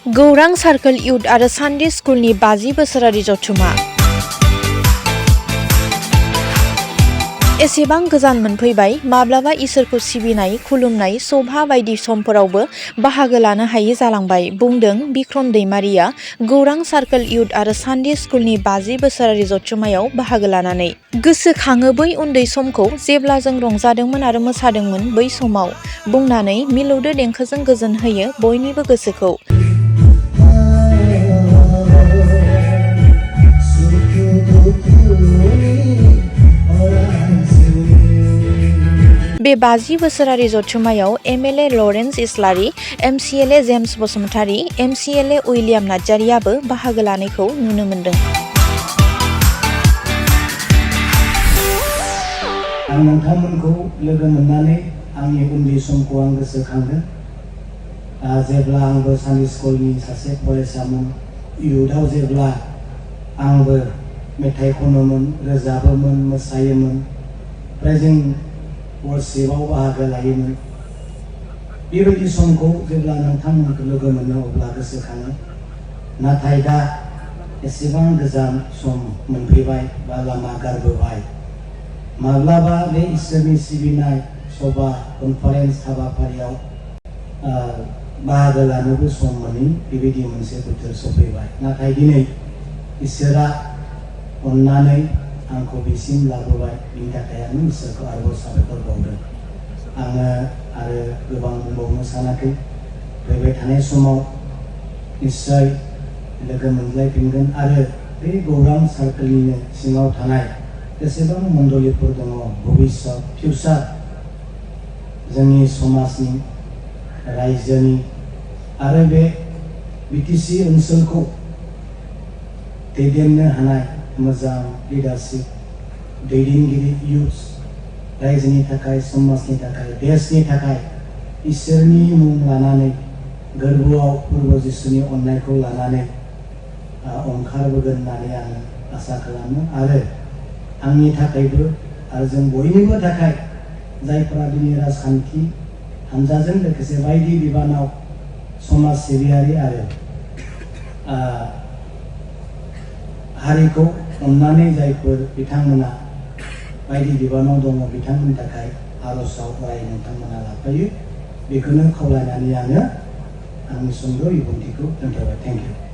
गौरां circle youth आरो Sunday स्कुलनि 50 बोसोरारि जथुमा। एसेबां गोजान मोनफैबाय, माब्लाबा इसोरखौ सिबिनाय, खुलुमनाय, सभा बायदि समफोरावबो बाहागो लानो हायि जालांबाय, बुंदों बिक्रम दैमारिया गौरां सार्कोल इउथ आरो सानडे स्कुलनि 50 बोसोरारि जथुमायाव बाहागो लानानै। गोसोखाङो बै उन्दै समखौ जेब्ला जों रंजादोंमोन आरो मोसादोंमोन बै समाव, बुंनानै मिलौदो देंखोजों गोजोन होयो बयनिबो गोसोखौ। बे 50 बोसोरारि जथुमायाव MLA Lawrence Islary, MCLA James Basumatary, MCLA William नार्जारियाबो बाहागो लानायखौ नुनो मोन्दों। आं नोंथांमोनखौ लोगो मोननानै आंनि उन्दै समखौ आं गोसोखांदों। जेब्ला आंबो सानडे स्कुलनि सासे फरायसामोन, इउथआव जेब्ला आंबो मेथाइ खनोमोन, रोजाबोमोन, मोसायोमोन, ओमफ्राय जों वर्शिपआव बाहागो लायोमोन। बेबायदि समखौ जेब्ला नोंथांमोनखौ लोगो मोनो अब्ला गोसोखाङो। नाथाय दा एसेबां गोजान सम मोनफैबाय बा लामा गारबोबाय। माब्लाबा बे इसोरनि सिबिनाय सभा कनफारेन्स हाबाफारियाव बाहागो लानोबो सम मोनै बेबायदि मोनसे बोथोर सफैबाय। नाथाय दिनै इसोरा अननानै आंखौ बेसिम लाबोबाय, बिनि थाखाय आं इसोरखौ आरोबाव साबायखर बावदों। आङो आरो गोबां बुंबावनो सानाखै। फैबाय थानाय समाव निस्सय लोगो मोनलायफिनगोन आरो बे गौरां सार्कोलनिनो सिङाव थानाय जेसेबां मण्डलिफोर दङ, भबिष्यत फिउचार जोंनि समाजनि, रायजोनि आरो बे बिटिसि ओनसोलखौ दैदेननो हानाय मोजां लिडारशिप, दैदेनगिरि इयुथ, रायजोनि थाखाय, समाजनि थाखाय, देशनि थाखाय इसोरनि मुं लानानै, गोरबोआव फोरबो जिसुनि अननायखौ लानानै ओंखारबोगोन होननानै आङो आसा खालामो। आरो आंनि थाखायबो आरो जों बयनिबो थाखाय जायफोरा दिनै राजखान्थि हानजाजों लोगोसे बायदि बिबानाव समाज सिबियारि आरो हारिखौ अननानै जायफोर बिथांमोना बायदि बिबानाव दङ, बिथांमोननि थाखाय आर'जआव अराय नोंथांमोना लाफायो। बेखौनो खावलायनानै आङो आंनि सुंद' बिबुंथिखौ दोनथ'बाय। Thank you.